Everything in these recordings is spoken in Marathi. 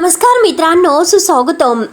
नमस्कार मित्रांनो, सुस्वागतम.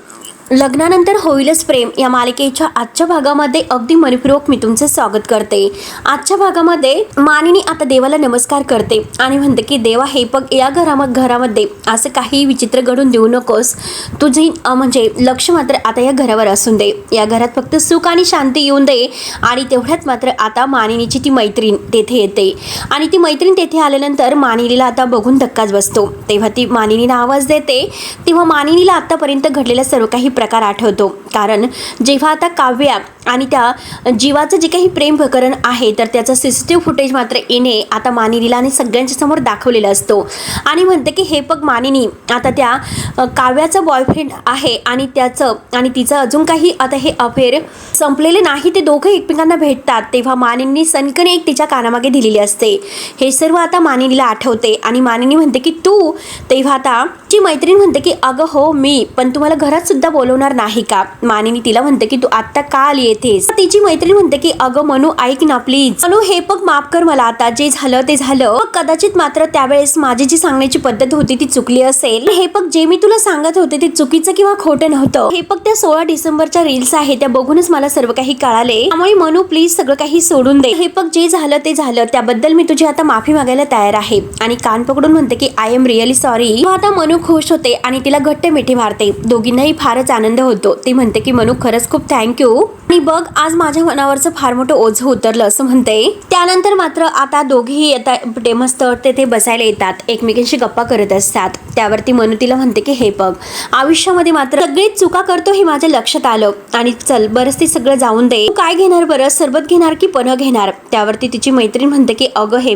लग्नानंतर होईलच प्रेम या मालिकेच्या आजच्या भागामध्ये अगदी मनपूर्वक मी तुमचे स्वागत करते. आजच्या भागामध्ये मानिनी आता देवाला नमस्कार करते आणि म्हणते की देवा, हे बघ, या घरामध्ये असं काही विचित्र घडून देऊ नकोस. तुझी म्हणजे लक्ष मात्र आता या घरावर असून दे. या घरात फक्त सुख आणि शांती येऊन दे. आणि तेवढ्यात मात्र आता मानिनीची ती मैत्रीण तेथे येते आणि ती मैत्रीण तेथे आल्यानंतर मानिनीला आता बघून धक्काच बसतो. तेव्हा ती मानिनीला आवाज देते. तेव्हा मानिनीला आतापर्यंत घडलेला सर्व काही प्रकार आठवतो. कारण जेव्हा आता काव्या आणि त्या जीवाचं जे काही प्रेम प्रकरण आहे तर त्याचं सीसीटीव्ही फुटेज मात्र येणे आता मानिनीला आणि सगळ्यांच्या समोर दाखवलेला असतो. आणि म्हणते की हे बघ मानिनी, आता त्या काव्याचा बॉयफ्रेंड आहे आणि त्याचं आणि तिचं अजून काही आता हे अफेअर संपलेले नाही. ते दोघं एकमेकांना भेटतात. तेव्हा मानिनी सनकने एक तिच्या कानामागे दिलेली असते. हे सर्व आता मानिनीला आठवते आणि मानिनी म्हणते की तू. तेव्हा आता ची मैत्रीण म्हणते की अगं हो मी, पण तुम्हाला घरात सुद्धा बोलवणार नाही का? मानिनी तिला म्हणते की तू आत्ता का आली येतेस? तिची मैत्रीण म्हणते की अगं मनू, ऐक ना प्लीज. मनू, हे बघ, माफ कर मला. आता जे झालं ते झालं. कदाचित मात्र त्यावेळेस माझी जी सांगण्याची पद्धत होती ती चुकली असेल. हे बघ, जे मी तुला सांगत होते ते चुकीचं किंवा खोटं नव्हतं. हे बघ, त्या 16 डिसेंबरच्या रील्स आहे त्या बघूनच मला सर्व काही कळाले. त्यामुळे मनू प्लीज सगळं काही सोडून दे. हे बघ, जे झालं ते झालं. त्याबद्दल मी तुझी आता माफी मागायला तयार आहे. आणि कान पकडून म्हणते की आय एम रिअली सॉरी. आता मनू खुश होते आणि तिला घट्ट मिठी मारते. दोघींनाही फारच आनंद होतो. ती म्हणते की मनू, खरंच खूप थँक्यू. आणि बघ, आज माझ्या मनावरचं फार मोठं ओझं उतरलं असं म्हणते. त्यानंतर मात्र आता दोघेही येतात मस्त तेथे बसायला येतात. एकमेकांशी गप्पा करत असतात. त्यावरती मनू तिला म्हणते की हे बघ, आयुष्यामध्ये मात्र सगळीच चुका करतो हे माझ्या लक्षात आलं. आणि चल बरंच ते सगळं जाऊन दे. तू काय घेणार बरं, सरबत घेणार की पन्ह घेणार? त्यावरती तिची मैत्रीण म्हणते की अगं हे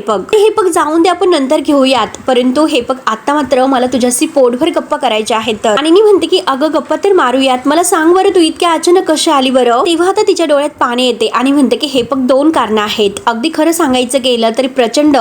बघ जाऊन दे, आपण नंतर घेऊयात. परंतु हे बघ, आता मात्र मला तुझ्याशी पोटभर गप्पा करायच्या आहेत. तर आणि मी म्हणते की अगं गप्पा तर मारूयात. मला सांग बरं, तू इतक्या अचानक कशी आली बरं? तेव्हा आता तिच्या डोळ्यात पाणी येते आणि म्हणते की हे बघ, 2 कारणं आहेत. अगदी खरं सांगायचं गेलं तरी प्रचंड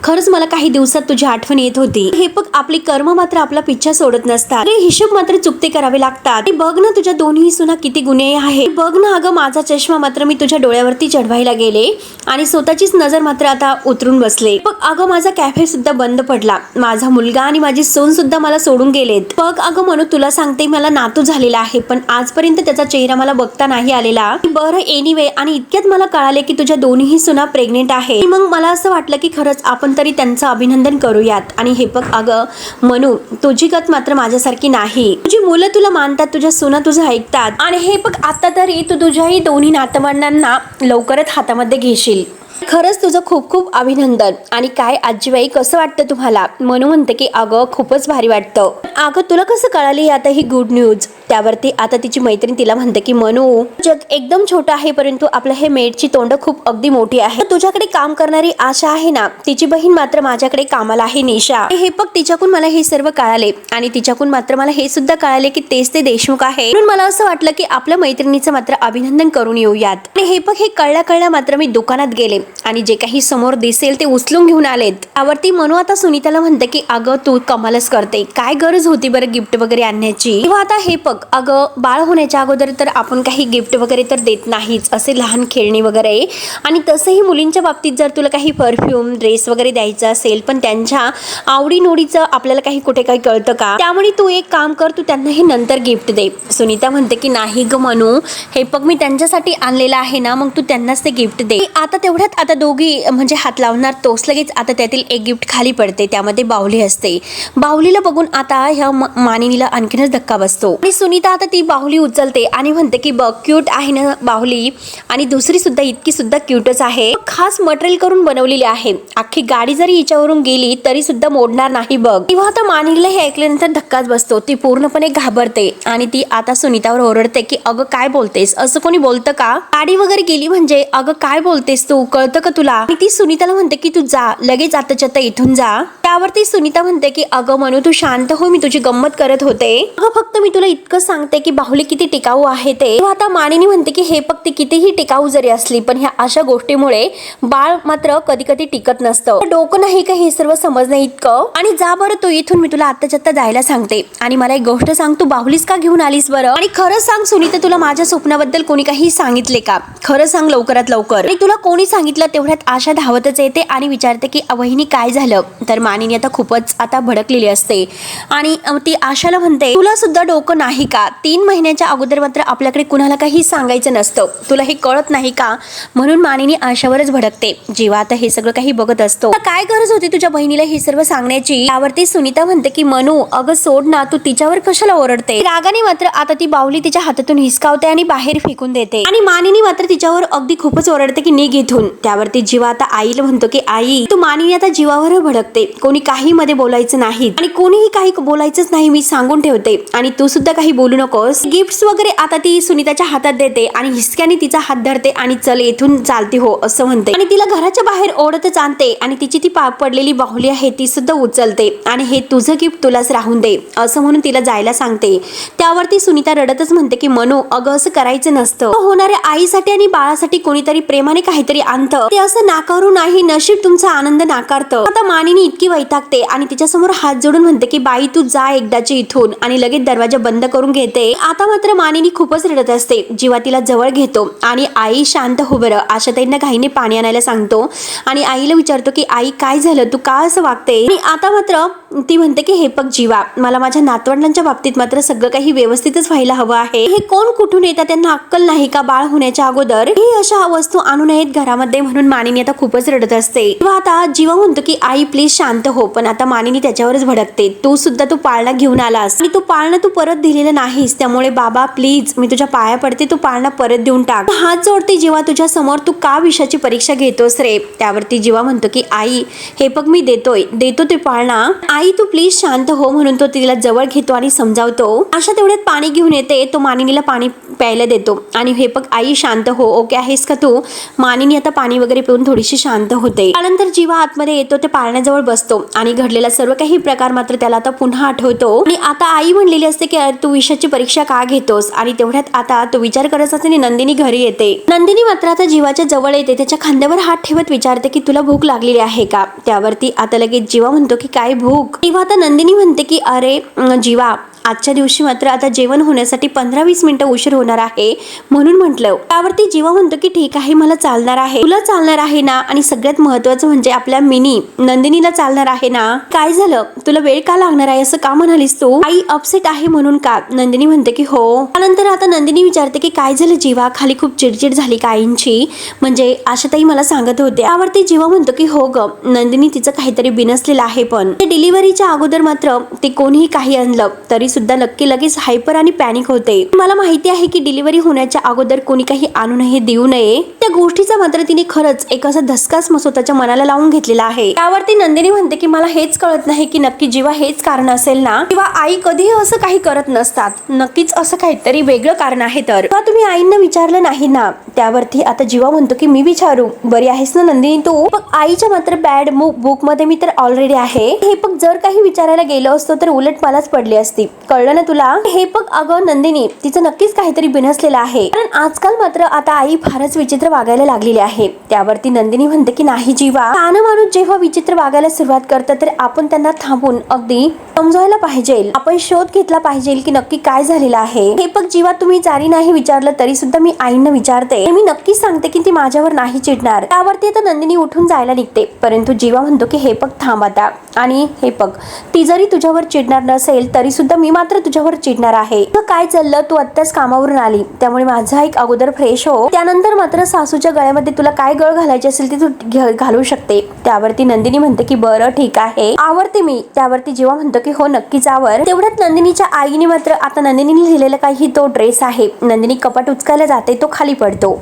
खरंच मला काही दिवसात तुझी आठवण येत होती. हे बघ, आपली कर्म मात्र आपला पिच्छा सोडत नसतात. हिशोब मात्र चुकते करावे लागतात. बघ ना, तुझ्या दोन्ही सुना किती गुन्हे आहे. बघ ना अगं, माझा चष्मा मात्र मी तुझ्या डोळ्यावरती चढवायला गेले आणि स्वतःचीच नजर मात्र आता उतरून बसले. बघ अगं, माझा कॅफे सुद्धा बंद पडला. माझा मुलगा आणि माझी सून सुद्धा मला सोडून गेलेत. बघ अगं म्हणू, तुला सांगते, मला नातू झालेला आहे पण आजपर्यंत त्याचा चेहरा मला बघता नाही आलेला. बरं एनिवे, आणि इतक्यात मला कळाले की तुझ्या दोन्ही सुना प्रेग्नेंट आहे. मग मला असं वाटलं की खरंच आपण तरी त्यांचं अभिनंदन करूयात. आणि हे बघ अगं मनू, तुझी गत मात्र माझ्यासारखी नाही. तुझी मुलं तुला मानतात, तुझ्या सुना तुझं ऐकतात. आणि हे बघ, आता तरी तू तुझ्याही दोन्ही नातवंडांना लवकरच हातामध्ये घेशील. खरंच तुझं खूप खूप अभिनंदन. आणि काय आजीबाई, कसं वाटतं तुम्हाला? मनू म्हणते की अगं खूपच भारी वाटतं. अगं तुला कसं कळाली आता ही गुड न्यूज? त्यावरती आता तिची मैत्रीण तिला म्हणते की मनू, जग एकदम छोटं आहे परंतु आपलं हे मेडची तोंड खूप अगदी मोठी आहे. तुझ्याकडे काम करणारी आशा आहे ना, तिची बहीण मात्र माझ्याकडे कामाला आहे, निशा. हे बघ, तिच्याकडून मला हे सर्व कळाले आणि तिच्याकडून मात्र मला हे सुद्धा कळाले की तेच ते देशमुख आहे. म्हणून मला असं वाटलं की आपल्या मैत्रिणीचं मात्र अभिनंदन करून येऊयात. आणि हे बघ, हे कळल्या मात्र मी दुकानात गेले आणि जे काही समोर दिसेल ते उचलून घेऊन आलेत. त्यावरती मनू आता सुनीताला म्हणते की अगं तू कमालच करते. काय गरज होती बरं गिफ्ट वगैरे आणण्याची? किंवा आता हे बघ अगं, बाळ होण्याच्या अगोदर तर आपण काही गिफ्ट वगैरे तर देत नाहीच, असे लहान खेळणी वगैरे. आणि तसंही मुलींच्या बाबतीत जर तुला काही परफ्यूम, ड्रेस वगैरे द्यायचं असेल पण त्यांच्या आवडीनोडीचं आपल्याला काही कुठे काही कळतं का? त्यामुळे तू एक काम कर, तू त्यांना हे नंतर गिफ्ट दे. सुनीता म्हणते की नाही ग मनू, हे बघ मी त्यांच्यासाठी आणलेलं आहे ना, मग तू त्यांनाच ते गिफ्ट दे. आता तेवढ्यात आता दोघी म्हणजे हात लावणार तोच लगेच आता त्यातील एक गिफ्ट खाली पडते. त्यामध्ये बाहुली असते. बाहुलीला बघून आता ह्या मानिनीला आणखीनच धक्का बसतो. आणि सुनीता आता ती बाहुली उचलते आणि म्हणते की बघ, क्यूट आहे ना बाहुली, आणि दुसरी सुद्धा इतकी सुद्धा क्यूटच आहे. खास मटेरियल करून बनवलेली आहे. अख्खी गाडी जरी हिच्यावरून गेली तरी सुद्धा मोडणार नाही बघ. तेव्हा आता मानिनीला हे ऐकल्यानंतर धक्काच बसतो. ती पूर्णपणे घाबरते आणि ती आता सुनीतावर ओरडते की अगं काय बोलतेस, असं कोणी बोलतं का? गाडी वगैरे गेली म्हणजे अगं काय बोलतेस तू, कळतं का तुला? आणि ती सुनीताला म्हणते की तू जा लगेच आताच्या आता इथून जा. त्यावरती सुनीता म्हणते की अगं मनू तू शांत हो, मी तुझी गंमत करत होते. अगं फक्त मी तुला इतकं इतकं सांगते की बाहुली किती टिकाऊ आहे ते, तेव्हा आता मानिनी म्हणते की हे बघ ती कितीही टिकाऊ जरी असली पण ह्या अशा गोष्टीमुळे बाळ मात्र कधी कधी टिकत नसतं. डोकं नाही का हे सर्व समजणं इतकं. आणि जा बरं तू इथून, मी तुला आत्ताच्या आत्ता जायला सांगते. आणि मला एक गोष्ट सांग, तू बाहुलीच का घेऊन आलीस बरं? आणि खरं सांग सुनीता, तुला माझ्या स्वप्नाबद्दल कोणी काही सांगितले का? खरं सांग लवकरात लवकर. आणि तुला कोणी सांगितलं? तेवढ्यात आशा धावतच येते आणि विचारते की वहिनी काय झालं? तर मानिनी आता खूपच आता भडकलेली असते आणि ती आशाला म्हणते तुला सुद्धा डोकं नाही का? 3 महिन्याच्या अगोदर मात्र आपल्याकडे कुणाला काही सांगायचं नसतं, तुला हे कळत नाही का? म्हणून मानिनी आशावरच भडकते. जेव्हा आता हे सगळं काही बघत असतो, काय गरज होती तुझ्या बहिणीला हे सर्व सांगण्याची? यावरती सुनीता म्हणते की मनू अगं सोड ना, तू तिच्यावर कशाला ओरडते? रागाने मात्र आता ती बाहुली तिच्या हातातून हिसकावते आणि बाहेर फेकून देते. आणि मानिनी मात्र तिच्यावर अगदी खूपच ओरडते की निघ इथून. त्यावरती जीवा आता आईला म्हणतो की आई तू. मानिनी आता जीवावर भडकते. कोणी काही मध्ये बोलायचं नाही आणि कोणीही काही बोलायचंच नाही, मी सांगून ठेवते. आणि तू सुद्धा काही बोलू नकोस. गिफ्ट्स वगैरे आता ती सुनीताच्या हातात देते आणि हिसक्याने तिचा हात धरते आणि चल येथून चालती हो असं म्हणते. आणि तिला घराच्या बाहेर ओढतच आणते आणि तिची ती पडलेली बाहुली आहे ती सुद्धा उचलते आणि हे तुझं गिफ्ट तुलाच राहून दे असं म्हणून तिला जायला सांगते. त्यावरती सुनीता रडतच म्हणते की मनू अगं असं करायचं नसतं. होणाऱ्या आईसाठी आणि बाळासाठी कोणीतरी प्रेमाने काहीतरी आणतं, ते असं नाकारू नाही. नशीब तुमचा आनंद नाकारतं. आता मानिनी इतकी वैतागते आणि तिच्यासमोर हात जोडून म्हणते की बाई तू जा एकदाची इथून, आणि लगेच दरवाजा बंद करून घेते. आता मात्र मानिनी खूपच रडत असते. जीवा तिला जवळ घेतो आणि आई शांत हो बरं. आशाताईंना घाईने पाणी आणायला सांगतो आणि आईला विचारतो की आई काय झालं, तू का असं वागते? आणि आता मात्र ती म्हणते की हे बघ जीवा, मला माझ्या नातवंडांच्या बाबतीत मात्र सगळं काही व्यवस्थितच व्हायला हवं आहे. हे कोण कुठून येतात, त्यांना अक्कल नाही का? बाळ होण्याच्या अगोदर ही अशा वस्तू आणू नयेत घरामध्ये. म्हणून मानिनी आता खूपच रडत असते. तेव्हा आता जीवा म्हणतो की आई प्लीज शांत हो. पण आता मानिनी त्याच्यावरच भडकते. तू सुद्धा तू पाळणा घेऊन आलास आणि तू पाळणा तू परत दिलेलं नाहीस, त्यामुळे बाबा प्लीज मी तुझ्या पाया पडते, तू पाळणा परत देऊन टाक. हात जोडते जीवा तुझ्या समोर, तू का विषयाची परीक्षा घेतोस रे? त्यावरती जीवा म्हणतो की आई हे बघ मी देतो ते पाळणा, आई तू प्लीज शांत हो. म्हणून तो तिला जवळ घेतो आणि समजावतो. अशा तेवढ्यात पाणी घेऊन येते. तो मानिनीला पाणी प्यायला देतो आणि हे बघ आई शांत हो, ओके आहेस का तू? मानिनी आता पाणी वगैरे पिऊन थोडीशी शांत होते. त्यानंतर जीवा आतमध्ये येतो, ते पाळण्याजवळ बसतो आणि घडलेला सर्व काही प्रकार मात्र त्याला आता पुन्हा आठवतो. आणि आता आई म्हणलेली असते की तू विषयाची परीक्षा का घेतोस? आणि तेवढ्यात आता तो विचार करत असताना नंदिनी घरी येते. नंदिनी मात्र आता जीवाच्या जवळ येते, त्याच्या खांद्यावर हात ठेवत विचारते की तुला भूक लागलेली आहे का? त्यावरती आता लगेच जीवा म्हणतो की काय भूक? तेव्हा आता नंदिनी म्हणते की अरे जीवा आजच्या दिवशी मात्र आता जेवण होण्यासाठी 15-20 मिनिटं उशीर होणार आहे म्हणून म्हटलं. त्यावरती जीवा म्हणतो की ठीक आहे मला चालणार आहे, तुला चालणार आहे ना? आणि सगळ्यात महत्वाचं म्हणजे आपल्या मिनी नंदिनीला चालणार आहे ना? काय झालं, तुला वेळ का लागणार आहे असं का म्हणालीस तू? आई अपसेट आहे म्हणून का? नंदिनी म्हणते की हो. त्यानंतर आता नंदिनी विचारते की काय झालं जीवा, खाली खूप चिडचिड झाली का आईंची? म्हणजे आशाताई मला सांगत होते. त्यावरती जीवा म्हणतो की हो ग नंदिनी, तिचं काहीतरी बिनसलेलं आहे. पण डिलिव्हरीच्या अगोदर मात्र ते कोणीही काही आणलं तरी सुद्धा नक्की लगेच हायपर आणि पॅनिक होते. मला माहिती आहे की डिलिव्हरी होण्याच्या अगोदर कोणी काही आणू नये, देऊ नये. त्या गोष्टीचा मात्र तिने खरंच एक असा धसकाच स्वतःच्या मनाला लावून घेतलेला आहे. त्यावरती नंदिनी म्हणते की मला हेच कळत नाही की नक्की जीवा हेच कारण असेल ना, किंवा आई कधीही असं काही करत नसतात, नक्कीच असं काहीतरी वेगळं कारण आहे. तर तुम्ही आईंना विचारलं नाही ना? त्यावरती आता जीवा म्हणतो की मी विचारू. बरी आहेस ना नंदिनी तू? पण आईच्या मात्र बॅड बुक मध्ये मी तर ऑलरेडी आहे. हे पण जर काही विचारायला गेलो असतो तर उलट मलाच पडली असती, कळलं ना तुला? हे बघ अगं नंदिनी, तिचं नक्कीच काहीतरी बिनसलेलं आहे. कारण आजकाल मात्र आता आई फारच विचित्र वागायला लागलेली आहे. त्यावरती नंदिनी म्हणते की नाही जीवा, कान माणूस जेव्हा विचित्र वागायला सुरुवात करतं तर आपण त्यांना थांबून अगदी समजायला पाहिजे, आपण शोध घेतला पाहिजे की नक्की काय झालेलं आहे. हे बघ जीवा, तुम्ही जारी नाही विचारलं तरी सुद्धा मी आईंना विचारते. मी नक्कीच सांगते की ती माझ्यावर नाही चिडणार. त्यावरती आता नंदिनी उठून जायला निघते, परंतु जीवा म्हणतो की हे बघ थांब आता. आणि हे बघ, ती जरी तुझ्यावर चिडणार नसेल तरी सुद्धा मी मात्र तुझ्यावर चिडणार आहे. काय चाललं, तू आत्ताच कामावरून आली त्यामुळे माझा एक अगोदर फ्रेश हो, त्यानंतर मात्र सासूच्या गळ्यामध्ये तुला काय गळ घालायची असेल ती तू घालू शकते. त्यावरती नंदिनी म्हणते की बरं ठीक आहे, आवरते मी. त्यावरती जीवा म्हणतो की हो नक्कीच आवर. तेवढ्यात नंदिनीच्या आईने मात्र आता नंदिनीने लिहिलेला काही तो ड्रेस आहे. नंदिनी कपाट उचकायला जाते, तो खाली पडतो.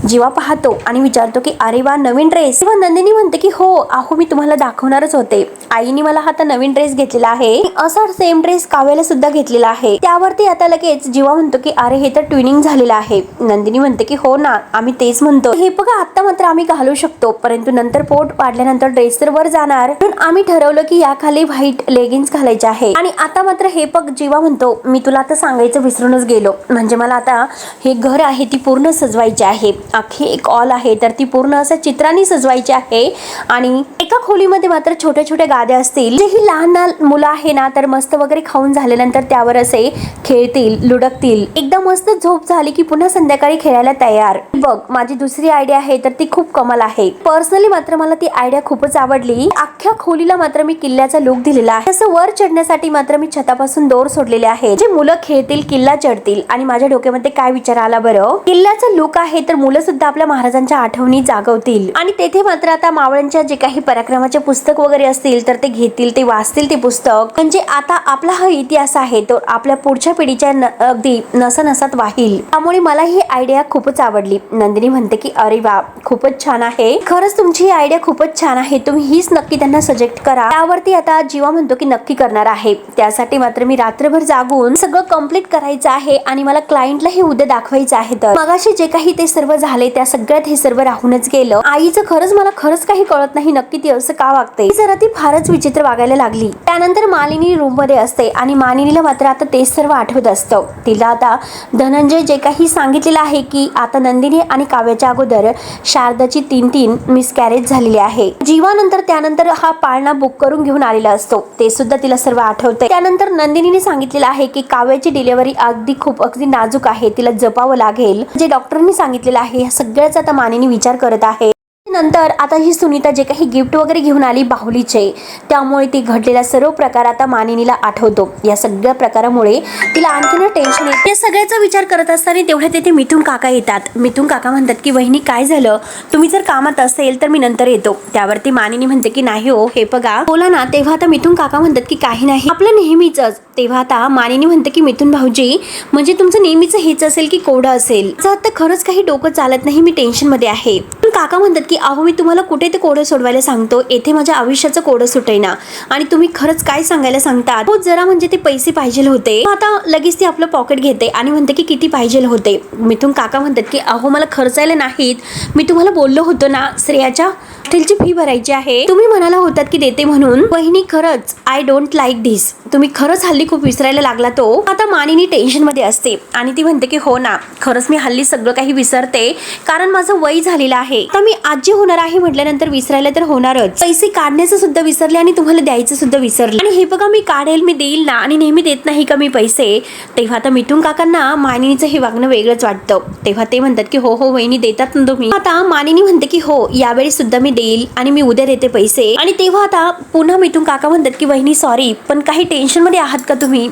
जीवा पाहतो आणि विचारतो की अरे वा नवीन ड्रेस. तेव्हा नंदिनी म्हणते की हो अहो मी तुम्हाला दाखवणारच होते, आईने मला हा नवीन ड्रेस घेतलेला आहे. असा सेम ड्रेस काव्याला सुद्धा मुलगा घेतलेला आहे. त्यावरती आता लगेच जीवा म्हणतो की अरे हे तर ट्विनिंग झालेलं आहे. नंदिनी म्हणते की हो ना, आम्ही तेच म्हणतो. हे बघा आता मात्र आम्ही घालू शकतो, परंतु नंतर पोट वाढल्यानंतर ड्रेस तर वर जाणार, म्हणून आम्ही ठरवलं की याखाली व्हाईट लेगिन्स घालायचे आहे. आणि आता मात्र हे बघ जीवा म्हणतो मी तुला आता सांगायचं विसरूनच गेलो, म्हणजे मला आता हे घर आहे ती पूर्ण सजवायची आहे. अख्खी एक ऑल आहे तर ती पूर्ण असं चित्रांनी सजवायची आहे. आणि एका खोलीमध्ये मात्र छोट्या छोट्या गाद्या असतील, जे ही लहान लहान मुलं आहे ना तर मस्त वगैरे खाऊन झाल्यानंतर त्यावर असे खेळतील, लुडकतील. एकदा मस्त झोप झाली की पुन्हा संध्याकाळी खेळायला तयार. बघ माझी दुसरी आयडिया आहे तर ती खूप कमाल आहे. पर्सनली मात्र मला ती आयडिया खूपच आवडली. अख्ख्या खोलीला मात्र मी किल्ल्याचा लुक दिलेला आहे. तसं वर चढण्यासाठी मात्र मी छतापासून दोर सोडलेले आहे, जे मुलं खेळतील, किल्ला चढतील. आणि माझ्या डोक्यामध्ये काय विचार आला बरं, किल्ल्याचा लुक आहे तर मुलं सुद्धा आपल्या महाराजांच्या आठवणी जागवतील. आणि तेथे मात्र आता मावळ्यांच्या जे काही पराक्रमाचे पुस्तक वगैरे असतील तर ते घेतील, ते वाचतील ते पुस्तक. म्हणजे आता आपला हा इतिहास आहे तो आपल्या पुढच्या पिढीच्या अगदी नसानसात वाहील. त्यामुळे मला ही आयडिया खूपच आवडली. नंदिनी म्हणते की अरे वा, खूपच छान आहे, खरंच तुमची ही आयडिया खूपच छान आहे, तुम्ही हीच नक्की त्यांना सजेक्ट करा. त्यावरती आता जीवा म्हणतो की नक्की करणार आहे. त्यासाठी मात्र मी रात्रभर जागून सगळं कम्प्लीट करायचं आहे आणि मला क्लायंटला हे उद्या दाखवायचं आहे. तर मगाशी जे काही ते सर्व झाले त्या सगळ्यात हे सर्व राहूनच गेलं. आईचं खरंच मला खरंच काही कळत नाही, नक्की ती असं का वागते. जरा ती फारच विचित्र वागायला लागली. त्यानंतर मालिनी रूम मध्ये असते आणि मालिनीला मात्र आता तेच सर्व आठवत असतं. तिला आता धनंजय जे काही सांगितलेलं आहे की आता नंदिनी आणि काव्याच्या अगोदर शारदाची 3 मिसकॅरेज झालेली आहे. जीवानंतर त्यानंतर हा पाळणा बुक करून घेऊन आलेला असतो, ते सुद्धा तिला सर्व आठवते. त्यानंतर नंदिनीने सांगितलेलं आहे की काव्याची डिलिव्हरी अगदी नाजूक आहे, तिला जपावं लागेल, जे डॉक्टरांनी सांगितलेलं आहे. या सगळ्याचा आता मानिनी विचार करत आहे. नंतर आता ही सुनीता जे काही गिफ्ट वगैरे घेऊन आली बाहुलीचे, त्यामुळे ती घडलेला सर्व प्रकार आता मानिनीला आठवतो. या सगळ्या प्रकारामुळे तिला आणखीन टेन्शन येते. या सगळ्याचा विचार करत असताना तेवढ्या तिथे मिथुन काका येतात. मिथुन काका म्हणतात की वहिनी काय झालं, तुम्ही जर कामात असेल तर मी नंतर येतो. त्यावरती मानिनी म्हणते की नाही हो, हे बघा बोला ना. तेव्हा आता मिथुन काका म्हणतात की काही नाही, आपलं नेहमीच. तेव्हा आता मानिनी म्हणते की मिथुन भाऊजी म्हणजे तुमचं नेहमीच हेच असेल की कोडं असेल. आता खरंच काही डोकं चालत नाही, मी टेन्शन मध्ये आहे. काका म्हणतात की अहो मी तुम्हाला कुठे ते कोडं सोडवायला सांगतो, येथे माझ्या आयुष्याचं कोडं सुटेना आणि तुम्ही खरंच काय सांगायला सांगतात. हो जरा म्हणजे ते पैसे पाहिजे होते. आता लगेच ती आपलं पॉकेट घेते आणि म्हणते की किती पाहिजे होते. मिथुन काका म्हणतात की अहो मला खर्चायला नाहीत, मी तुम्हाला बोललो होतो ना श्रेयाच्या हॉस्टेलची फी भरायची आहे, तुम्ही म्हणाला होतात की देते म्हणून. वहिनी खरंच आय डोंट लाईक दिस, तुम्ही खरंच हल्ली खूप विसरायला लागला तो. आता मानिनी टेन्शन मध्ये असते आणि ती म्हणते की हो ना, खरंच मी हल्ली सगळं काही विसरते, कारण माझं वय झालेलं आहे. तर मी आजी होणार आहे म्हटल्यानंतर विसरायला तर होणारच. पैसे काढण्याचं सुद्धा विसरले आणि तुम्हाला द्यायचं सुद्धा विसरले. आणि हे बघा मी काढेल, मी देईल ना, आणि नेहमी देत नाही का मी पैसे. तेव्हा आता मिथुन काकांना मानिनीचं हे वागणं वेगळंच वाटतं. तेव्हा ते म्हणतात की हो हो वहिनी देतात ना तुम्ही. आता मानिनी म्हणते की हो यावेळी सुद्धा मी देईल आणि मी उद्या देते पैसे. आणि तेव्हा आता पुन्हा मिथुन काका म्हणतात की वहिनी सॉरी, पण काही टेन्शन मध्ये आहात का तुम्ही.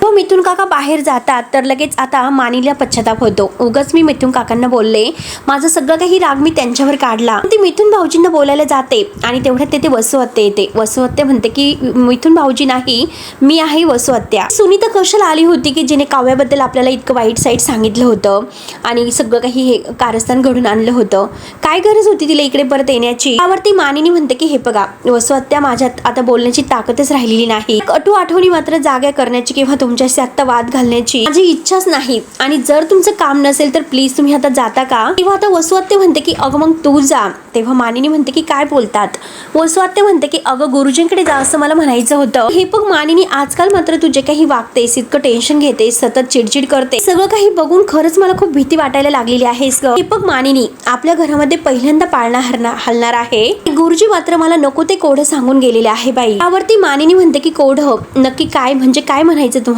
तो मिथुन काका बाहेर जातात तर लगेच आता मानिनीला पश्चाताप होतो. उगाच मी मिथुन काकांना बोलले, माझं सगळं काही राग मी त्यांच्यावर काढला. ती मिथुन भाऊजींना बोलायला जाते आणि तेवढ्यात तिथे वसू आत्या येते. वसू आत्या म्हणते की मिथुन भाऊजी नाही, मी आहे वसू आत्या. सुनीता कशाला आली होती की जिने काव्याबद्दल आपल्याला इतकं वाईट साईट सांगितलं होतं आणि सगळं काही हे कारस्थान घडून आणलं होतं, काय गरज होती तिला इकडे परत येण्याची. त्यावरती मानिनी म्हणते की हे बघा वसू आत्या, माझ्यात आता बोलण्याची ताकदच राहिलेली नाही. अटू आठवणी मात्र जाग्या करण्याची किंवा तुमच्याशी आता वाद घालण्याची माझी इच्छाच नाही. आणि जर तुमचं काम नसेल तर प्लीज तुम्ही आता जाता का. तेव्हा आता वसू आत्या म्हणते की अगं मग तू जा. तेव्हा मानिनी म्हणते की काय बोलतात. वसू आत्या म्हणते की अगं गुरुजींकडे जा असं मला म्हणायचं होतं. हे बघ मानिनी, आजकाल मात्र तू जे काही वागतेस, इतकं टेन्शन घेतेस, सतत चिडचिड करते, सगळं काही बघून खरंच मला खूप भीती वाटायला लागलेली आहे. हे बघ मानिनी, आपल्या घरामध्ये पहिल्यांदा पाळणा हलणार आहे. गुरुजी मात्र मला नको ते कोडं सांगून गेलेले आहे बाई. त्यावरती मानिनी म्हणते की कोडं नक्की काय, म्हणजे काय म्हणायचं तुम्हाला.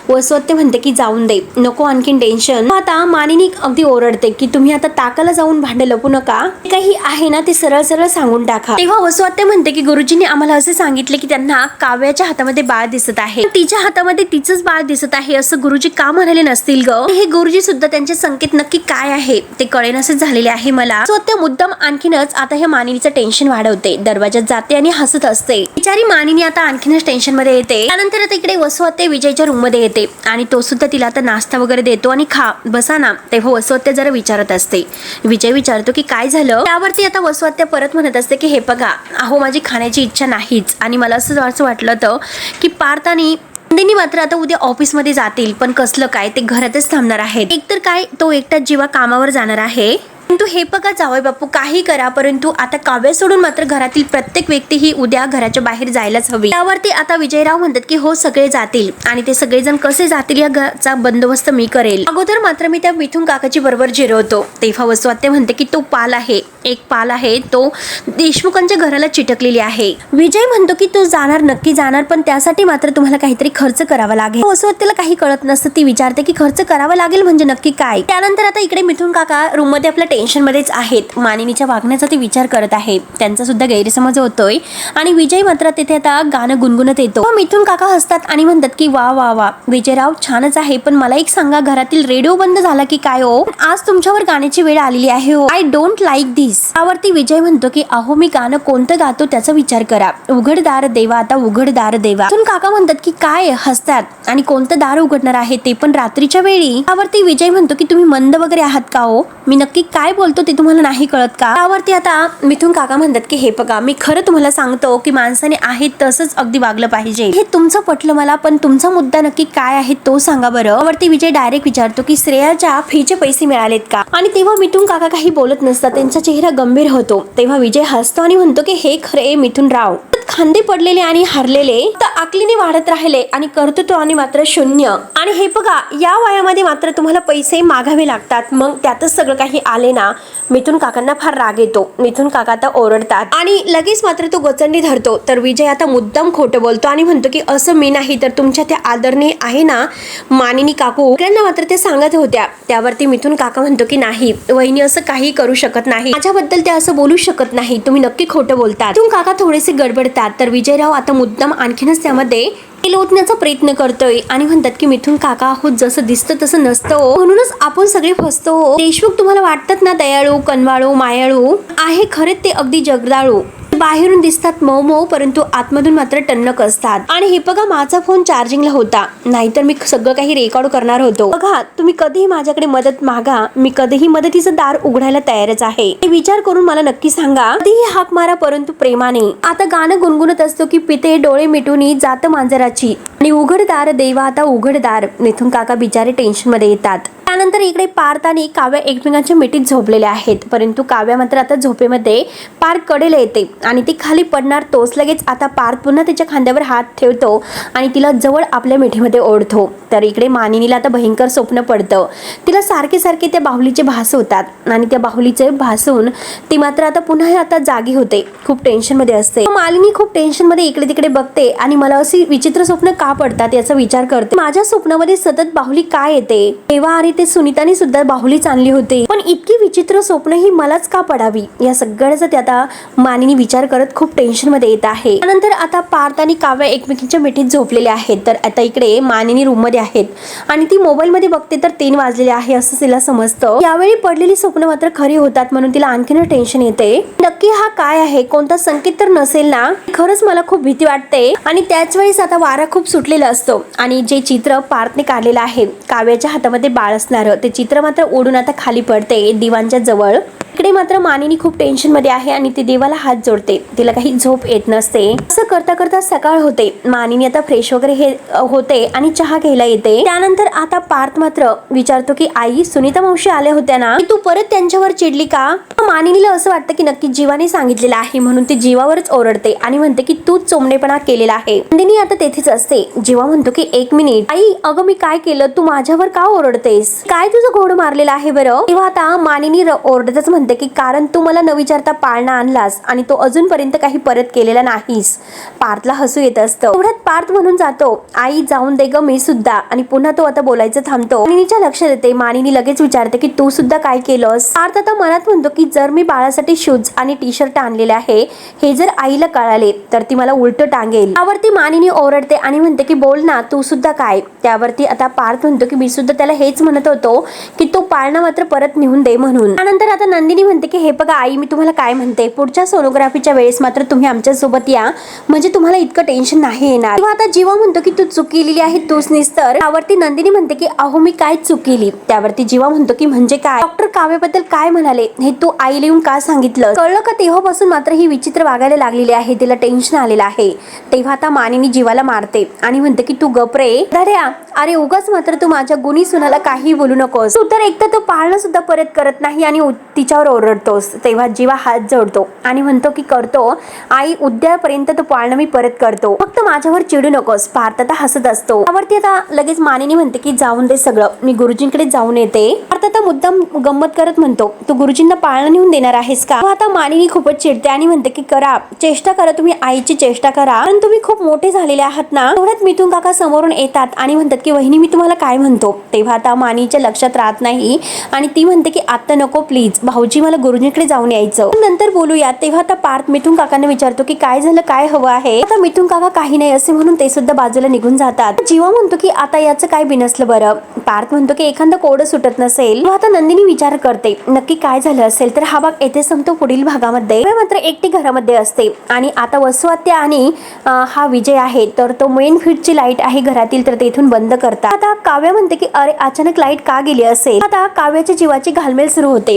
वसू आत्या म्हणते की जाऊन दे, नको आणखीन टेन्शन. आता मानिनी अगदी ओरडते की तुम्ही आता ताकाला जाऊन भांडे लपू नका, काही आहे ना ते सरळ सरळ सांगून टाका. तेव्हा वसू आत्या म्हणते की गुरुजींनी आम्हाला असे सांगितले की त्यांना काव्याच्या हातामध्ये बाळ दिसत आहे, तिच्या हातामध्ये तिचंच बाळ दिसत आहे, असं गुरुजी का म्हणाले नसतील ग. हे गुरुजी सुद्धा त्यांचे संकेत नक्की काय आहे ते कळेनासेच झालेले आहे मला. वसू आत्या मुद्दाम आणखीनच आता हे मानिनीचं टेन्शन वाढवते. दरवाजात जाते आणि हसत असते. बिचारी मानिनी आता आणखीनच टेन्शन मध्ये येते. त्यानंतर आता इकडे वसू आत्या विजयच्या रूम मध्ये येते आणि तो सुद्धा तिला आता नाश्ता वगैरे देतो आणि खा बसा ना. तेव्हा वसू आत्या जरा विचारत असते. विजय विचारतो की काय झालं. त्यावरती आता वसू आत्या परत म्हणत असते की हे बघा अहो माझी खाण्याची इच्छा नाहीच आणि मला असं वाटलं होतं की पार्थ आणि नंदिनी मात्र आता उद्या ऑफिसमध्ये जातील, पण कसलं काय ते घरातच थांबणार आहेत. एकतर काय तो एकटाच जेव्हा कामावर जाणार आहे. परंतु हे बघा जावई बापू काही करा, परंतु आता काव्य सोडून मात्र घरातील प्रत्येक व्यक्ती ही उद्या घराच्या बाहेर जायलाच हवी. त्यावरती आता विजयराव म्हणतात की हो सगळे जातील आणि ते सगळेजण कसे जातील या घराचा बंदोबस्त मी करेल. अगोदर मात्र मी त्या मिथुन काकाची बरोबर जिरवतो. तेव्हा वसुआत्या म्हणते की तो पाल आहे, एक पाल आहे, तो देशमुखांच्या घराला चिटकलेली आहे. विजय म्हणतो की तू जाणार, नक्की जाणार, पण त्यासाठी मात्र तुम्हाला काहीतरी खर्च करावा लागेल. वसुआत्याला काही कळत नसतं. ती विचारते की खर्च करावा लागेल म्हणजे नक्की काय. त्यानंतर आता इकडे मिथुन काका रूम मध्ये आपल्या टेन्शन मध्येच आहेत. मानिनीच्या वागण्याचा ते विचार करत आहे. त्यांचा सुद्धा गैरसमज होतोय आणि विजय मात्र तिथे आता गाणं गुणगुणत येतो. मिथुन काका हसतात आणि म्हणतात की वा वा वा विजयराव छानच आहे, पण मला एक सांगा, घरातील रेडिओ बंद झाला की काय हो? आज तुमच्यावर गाण्याची वेळ आलेली आहे हो. आय डोंट लाईक दिस. त्यावरती विजय म्हणतो की अहो मी गाणं कोणतं गातो त्याचा विचार करा. उघड दार देवा, आता उघड दार देवा. मिथुन काका म्हणतात की काय हसतात आणि कोणतं दार उघडणार आहे ते पण रात्रीच्या वेळी. त्यावरती विजय म्हणतो की तुम्ही मंद वगैरे आहात का हो? मी नक्की काय बोलतो ते तुम्हाला नाही कळत का? त्यावरती आता मिथुन काका म्हणतात की हे बघा मी खरं तुम्हाला सांगतो की माणसाने आहे तसंच अगदी वागलं पाहिजे. हे तुमचं पटलं मला, पण तुमचा मुद्दा नक्की काय आहे तो सांगा बरं. त्यावरती विजय डायरेक्ट विचारतो की श्रेयाच्या फीचे पैसे मिळालेत का? आणि तेव्हा मिथुन काका काही बोलत नसतात. त्यांचा चेहरा गंभीर होतो. तेव्हा विजय हसतो आणि म्हणतो की हे खरे मिथुन राव, खांदे पडलेले आणि हारलेले तर आकलीने वाढत राहिले आणि कर्तृत्वाने मात्र शून्य. आणि हे बघा या वयामध्ये मात्र तुम्हाला पैसे मागावे लागतात, मग त्यातच सगळं काही आले ना. मिथुन काकांना फार राग येतो. मिथुन काका आता ओरडतात आणि लगेच मात्र तो गोचंडी धरतो. तर विजय आता मुद्दाम खोटं बोलतो आणि म्हणतो की असं मी नाही, तर तुमच्या त्या आदरणीय आहे ना मानिनी काकू, त्यांना मात्र ते सांगत होत्या. त्यावरती मिथुन काका म्हणतो की नाही वहिनी असं काही करू शकत नाही, माझ्याबद्दल ते असं बोलू शकत नाही, तुम्ही नक्की खोटं बोलतात. मिथुन काका थोडेसे गडबडतात. तर विजयराव आता मुद्दाम आणखीनच त्यामध्ये लोटण्याचा प्रयत्न करतोय आणि म्हणतात की मिथुन काका हो जसं दिसतं तसं नसतं हो, म्हणूनच आपण सगळे फसतो हो. देशमुख तुम्हाला वाटतात ना दयाळू, कनवाळू, मायाळू, आहे खरे ते अगदी जगदाळू. बाहेरून दिसतात मऊ मऊ, परंतु आतमधून मात्र टणक असतात. आणि हे बघा माझा फोन चार्जिंगला होता, नाहीतर मी सगळं काही रेकॉर्ड करणार होतो. बघा तुम्ही कधीही माझ्याकडे मदत मागा, मी कधीही मदतीचं दार उघडायला तयारच आहे. विचार करून मला नक्की सांगा, कधीही हाक मारा परंतु प्रेमाने. आता गाणं गुणगुणत असतो की पिते डोळे मिटून जात मांजराची आणि उघडदार देवा, आता उघडदार. मिथुन काका बिचारे टेन्शन मध्ये येतात. त्यानंतर इकडे पार्थ आणि काव्या एकमेकांच्या मिठीत झोपलेल्या आहेत, परंतु काव्या मात्र आता झोपेमध्ये पार्थ कडेला येते आणि ती खाली पडणार तोच लगेच आता पार्थ पुन्हा तिच्या खांद्यावर हात ठेवतो आणि तिला जवळ आपल्या मिठीमध्ये ओढतो. तर इकडे मानिनीला आता भयंकर स्वप्न पडतं. तिला सारखे सारखे त्या बाहुलीचे भास होतात आणि त्या बाहुलीचे भासून ती मात्र आता पुन्हा आता जागी होते. खूप टेन्शन मध्ये असते. मालिनी खूप टेन्शन मध्ये इकडे तिकडे बघते आणि मला अशी विचित्र स्वप्न का पडतात याचा विचार करते. माझ्या स्वप्नामध्ये सतत बाहुली काय येते? तेव्हा आणि ते सुनीताने सुद्धा बाहुलीच आणली होती, पण इतकी विचित्र स्वप्न ही मलाच का पडावी? या सगळ्याचा ते आता मानिनी विचार करत खूप टेन्शन मध्ये येत आहे. त्यानंतर आता पार्थ आणि काव्या एकमेकींच्या मिठीत झोपलेले आहेत. तर आता इकडे मानिनी रूम मध्ये आहेत आणि ती मोबाईल मध्ये बघते तर 3 वाजलेले आहे असं तिला समजतं. यावेळी पडलेली स्वप्न मात्र खरी होतात, म्हणून तिला आणखीन टेन्शन येते. नक्की हा काय आहे? कोणता संकेत तर नसेल ना? खरंच मला खूप भीती वाटते. आणि त्याच वेळेस आता वारा खूप सुटलेला असतो आणि जे चित्र पार्थने काढलेलं आहे काव्याच्या हातामध्ये बाळ असणार, ते चित्र मात्र ओढून आता खाली पडते दिवांच्या जवळ. इकडे मात्र मानिनी खूप टेन्शन मध्ये आहे आणि ती देवाला हात जोडते. तिला काही झोप येत नसते. असं करता करता सकाळ होते. मानिनी आता फ्रेश वगैरे होते आणि चहा घ्यायला येते. त्यानंतर आता पार्थ मात्र विचारतो की आई सुनीता मावशी आल्या होत्या ना, तू परत त्यांच्यावर चिडली का? मानिनीला असं वाटतं की नक्की जीवाने सांगितलेलं आहे, म्हणून ती जीवावरच ओरडते आणि म्हणते की तूच चोमडेपणा केलेला आहे. नंदिनी आता तेथेच असते. जीवा म्हणतो की 1 मिनिट आई, अगं मी काय केलं? तू माझ्यावर का ओरडतेस? काय तुझं घोड मारलेलं आहे बरं? तेव्हा आता मानिनी ओरडतच म्हणते की कारण तू मला न विचारता पाळणा आणलास आणि तो अजूनपर्यंत काही परत केलेला नाहीस. पार्थला हसू येत असतं. तेवढ्यात पार्थ म्हणून जातो आई जाऊन दे ग मी सुद्धा, आणि पुन्हा तो आता बोलायचं थांबतो. मानिनीच्या लक्षात येते. मानिनी लगेच विचारते की तू सुद्धा काय केलंस? पार्थ आता मनात म्हणतो की जर मी बाळासाठी शूज आणि टी-शर्ट आणलेले आहे हे जर आईला कळाले तर ती मला उलट टांगेल. त्यावरती मानिनी ओरडते आणि म्हणते की बोल ना तू सुद्धा काय? त्यावरती आता पार्थ म्हणतो की मी सुद्धा त्याला हेच म्हणत होतो की तो पाळणा मात्र परत नेऊन दे म्हणून. त्यानंतर आता नंदिनी नंदिनी म्हणते की हे बघा आई, मी तुम्हाला काय म्हणते, पुढच्या सोनोग्राफीच्या वेळेस मात्र तुम्ही आमच्या सोबत या, म्हणजे तुम्हाला इतकं टेन्शन नाही येणार. तेव्हा आता जीवा म्हणतो की तू चूक केलेली आहे, तूच निस्तर. त्यावरती नंदिनी म्हणते की अहो मी काय चूक केली. त्यावरती जीवा म्हणतो की म्हणजे काय, डॉक्टर काव्याबद्दल काय म्हणाले हे तू आईला येऊन का सांगितलं, कळलं का. तेव्हापासून मात्र ही विचित्र वागायला लागलेली आहे, तिला टेन्शन आलेलं आहे. तेव्हा आता मानिनी जीवाला मारते आणि म्हणते की तू गप रे दाड्या, अरे उगाच मात्र तू माझ्या गुणी सुनाला काही बोलू नकोस, तू तर एकतर तो पाळणं सुद्धा परत करत नाही आणि तिच्यावर ओरडतोस. तेव्हा जीवा हात जोडतो आणि म्हणतो की करतो आई, उद्यापर्यंत तो पाळणं मी परत करतो, फक्त माझ्यावर चिडू नकोस. पार्थ आता हसत असतो. त्यावरती आता लगेच मानिनी म्हणते की जाऊन दे सगळं, मी गुरुजींकडे जाऊन येते. पार्थ आता मुद्दाम गंमत करत म्हणतो तू गुरुजींना पाळणं नेऊन देणार आहेस का. आता मानिनी खूपच चिडते आणि म्हणते की करा, चेष्टा करा, तुम्ही आईची चेष्टा करा, पण तुम्ही खूप मोठे झालेले आहात ना. तेवढ्यात मिथून काका समोरून येतात आणि म्हणतात की वहिनी मी तुम्हाला काय म्हणतो. तेव्हा आता मानिनीच्या लक्षात राहत नाही आणि ती म्हणते की आता नको प्लीज भाऊजी, मला गुरुजींकडे जाऊन यायचं, नंतर बोलूया. तेव्हा आता पार्थ मिथून काकांना विचारतो की काय झालं, काय हवं आहे. आता मिथून काका काही नाही असे म्हणून ते सुद्धा बाजूला निघून जातात. जीवा म्हणतो की आता याचं काय बिनसलं बरं. पार्थ म्हणतो की एखादा कोड सुटत नसेल. आता नंदिनी विचार करते नक्की काय झालं असेल. तर हा भाग येथे संपतो. पुढील भागामध्ये मात्र एकटी घरामध्ये असते आणि आता वसुआत्या आणि हा विजय आहे तर तो मेन फीडची लाईट आहे घरातील तर तेथून बंद करतात. आता काव्या म्हणते की अरे अचानक लाईट का गेली असेल. आता काव्याच्या जीवाची घालमेल सुरू होते.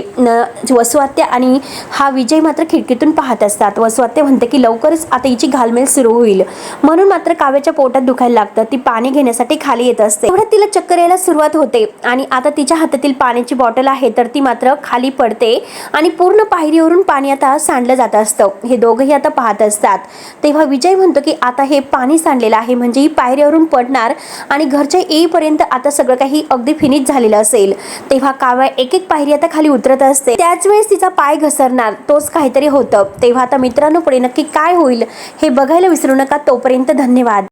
वसुआत्या आणि हा विजय मात्र खिडकीतून पाहत असतात. वसुआत्या म्हणते की लवकरच आता हिची घालमेल सुरू होईल, म्हणून मात्र काव्याच्या पोटात दुखायला लागतं. ती पाणी घेण्यासाठी खाली येत असते. तेवढ्यात तिला चक्कर यायला सुरुवात होते आणि आता तिच्या हातातील पाण्याची बॉटल आहे तर ती मात्र खाली पडते आणि पूर्ण पायरीवरून पाणी आता सांडलं जात असतं. हे दोघंही आता पाहत असतात. तेव्हा विजय म्हणतो की आता हे पाणी सांडलेलं आहे म्हणजे ही पायरीवरून पडणार आणि घरच्या येईपर्यंत आता सगळं काही अगदी फिनिश झालेलं असेल. तेव्हा काव्या एक एक पायरी आता खाली उतरत असते. त्याच वेळेस तिचा पाय घसरणार, तोच काहीतरी होतं. तेव्हा आता मित्रांनो पुढे नक्की काय होईल हे बघायला विसरू नका. तोपर्यंत धन्यवाद.